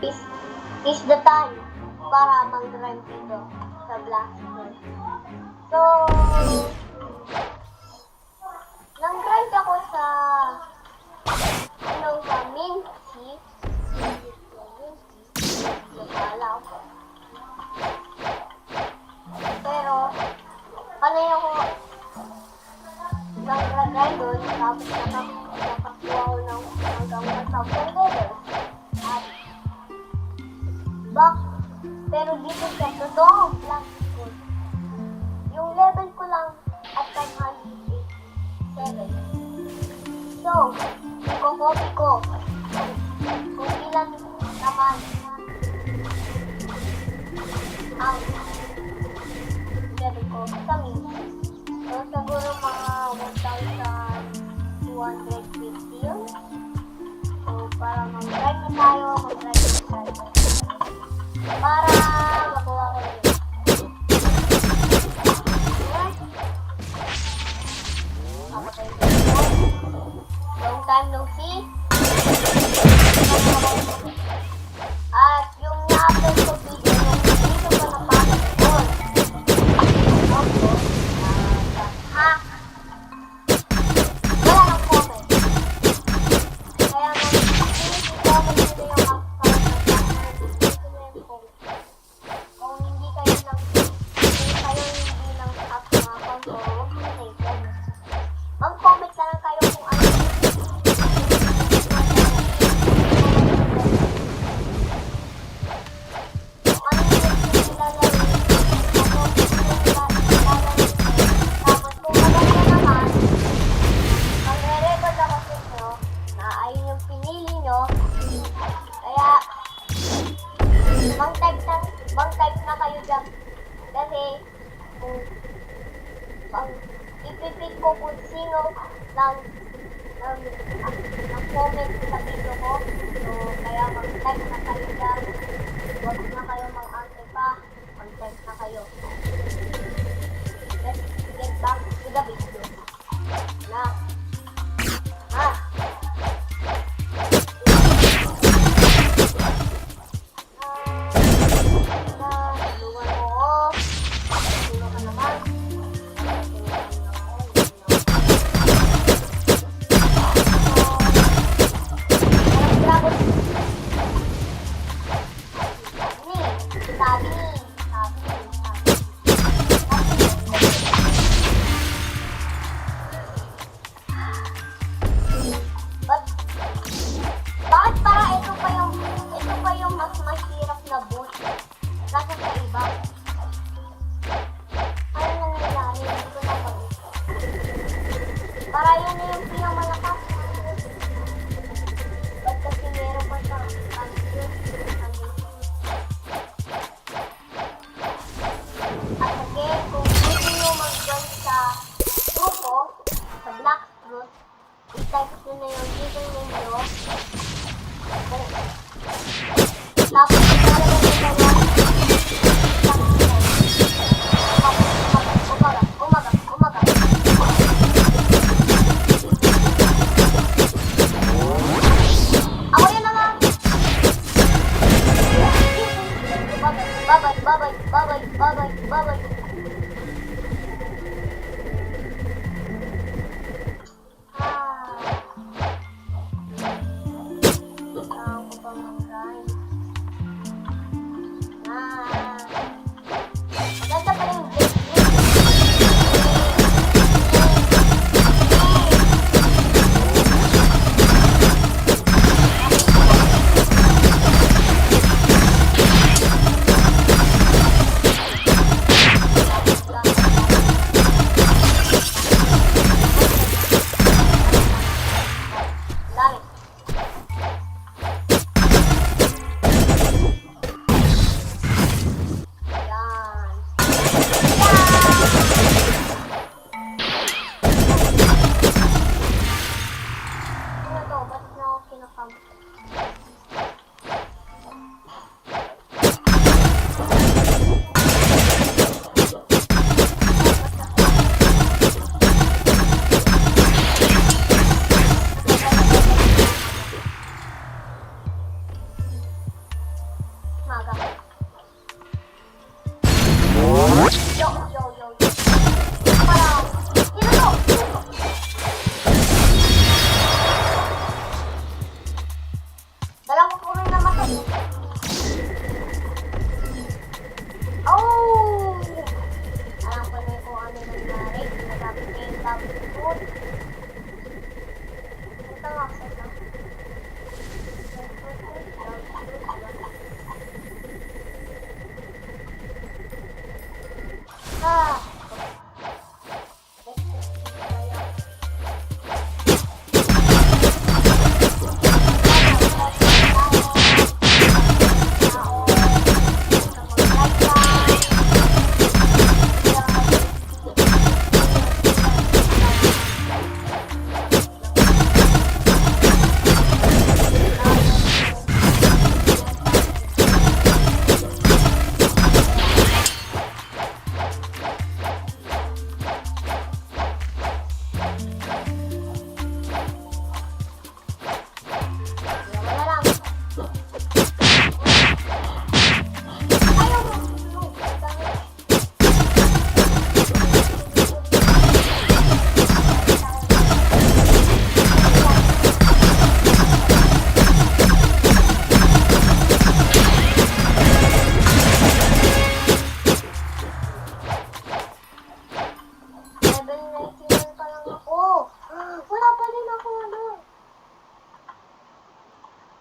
is is the time para mag-drive dito sa Blackstone. So, nang-drive ako sa sa Mincy. Pero, panay ako nag-drive doon, tapos nakakuha ko ng hanggang 1,000 level. At, pero dito sa totoong Blackstone, yung level ko lang at 587. So, iko-copy ko kung ilan naman ang level ko sa Mincy. So, siguro mga 1,250 yun. So, para mag-drive na tayo. Para makuha ko yun. Long time no see. At yung na-upload ko video, dito ko napasok doon. Wala nang comment. Kaya comment nyo yung kung hindi kayo ng up mga account ko, huwag nyo na i-comment. Mag-comment na lang kayo kung ano mag-type na kayo dyan. Kasi, ipipit ko kung sino nag-comment sa video ko. So, kaya mag-type na kayo dyan. Huwag na kayo mag-answer pa. Mag-type na kayo. Let's get back to the video.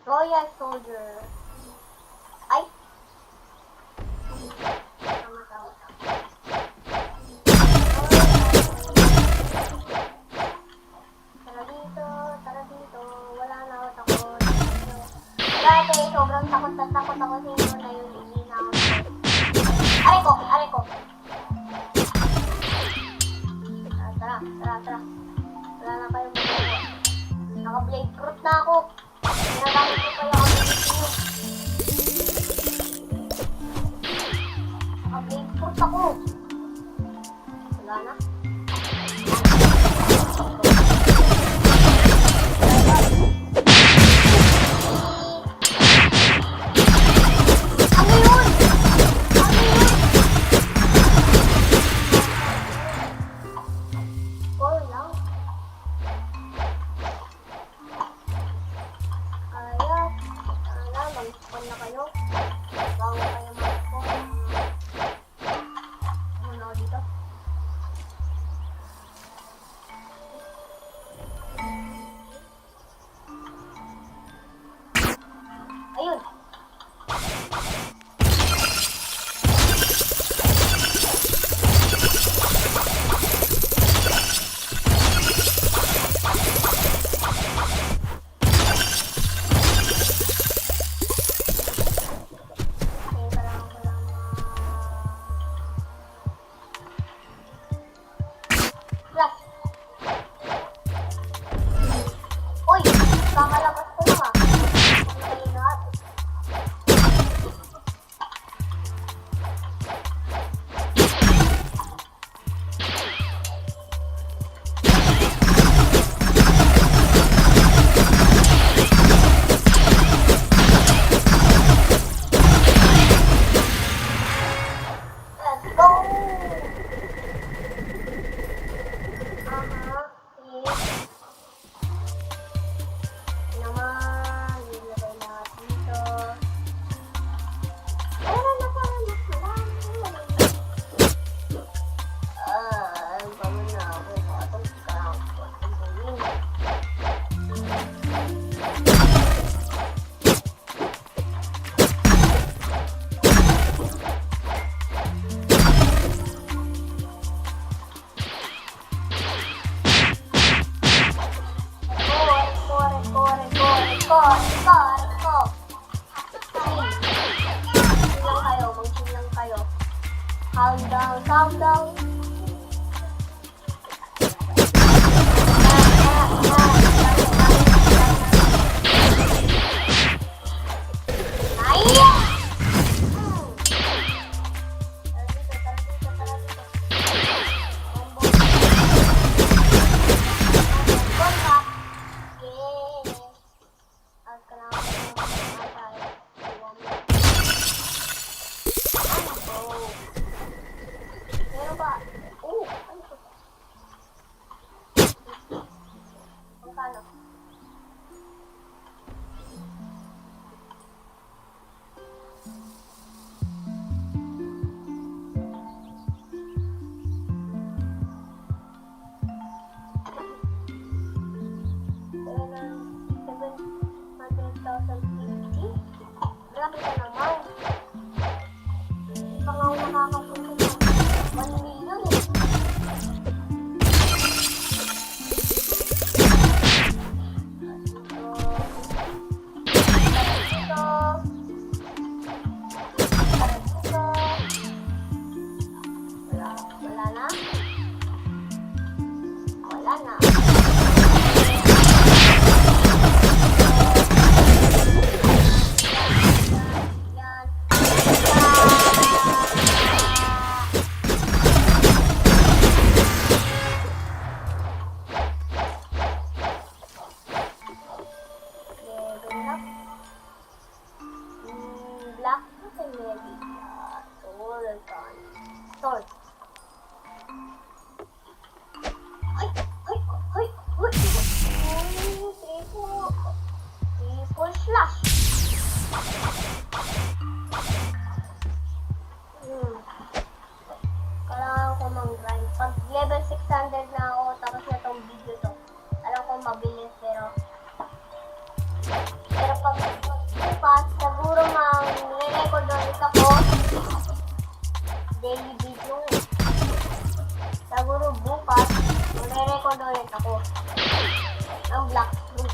Royal Soldier. Ay! Tama, tama, tama. Tara dito. Wala na ako takot. Dati, sobrang takot na takot ako sa inyo na yun. Hindi na ako. Aray ko! Aray ko! Tara. Wala na kayong magawa. Naka-blade fruit na ako. Ginagamit ko pa yung ability nyo. Naka-blade fruit ako. Wala na. Ano yun? Four lang. Mag-spawn na kayo. Bago kayo mag-spawn. Ano ako dito? Ayun! Uy! Kakalabas ko na Let's go! Nilagay lahat dito. Gawin na ako. Patong ka. Calm down. Grabe ka naman. Hindi pa nga ako nakakapunta ng 1 million eh. Wala na. Black and maybe sword. Triple slash. Kailangan ko mang-grind. Pag level 600 na ako, tapos na tong video to. Alam ko mabilis, pero pag ulit ako. Daily video. Siguro bukas, magre-record ulit ako ng Black Fruit.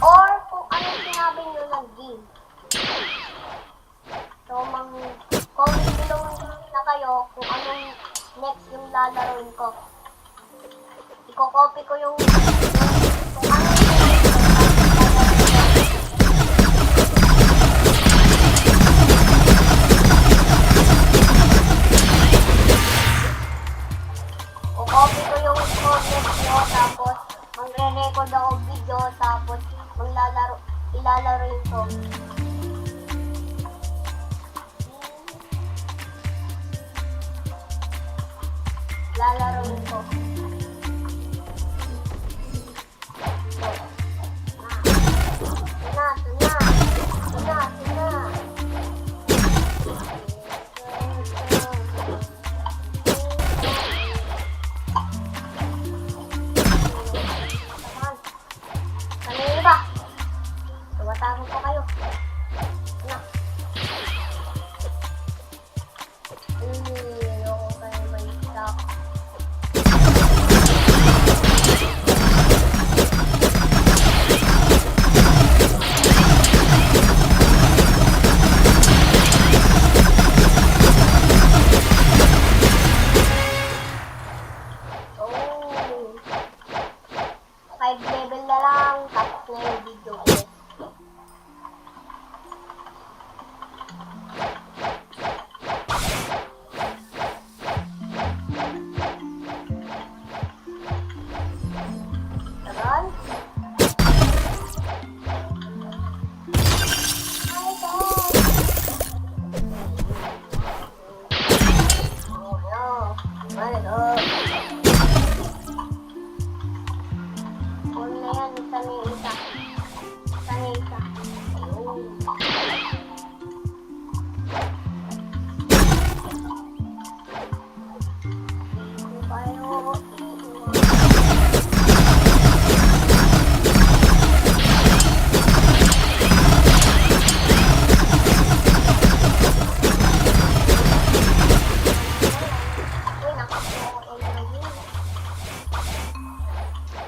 Or kung anong sinabi nyo ng game. So, comment below na kayo kung anong next yung lalaroin ko. Iko-copy ko yung kung anong sinabi ko. Copy ko yung content nyo, tapos magre-record ako video, tapos ilalaroin ko. Lalaroin ko. Tumatawag ko kayo. Ano? Ayoko kayo may stock. Oh. 5 level na lang. Tapos na yung video ko.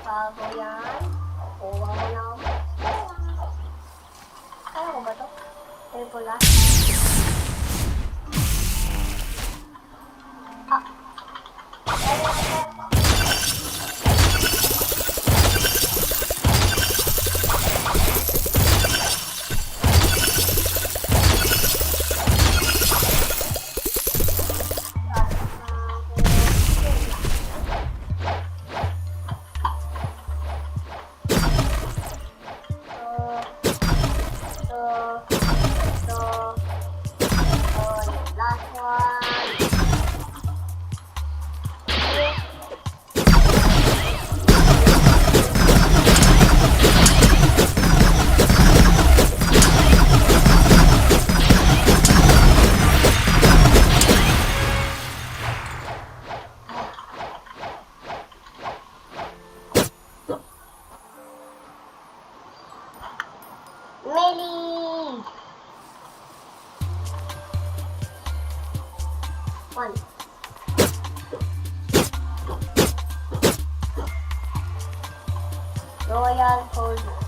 Bago yan. Kuha mo na ako. Kaya ko ba ito? Triple last. Melee! 1. Royal Soldier.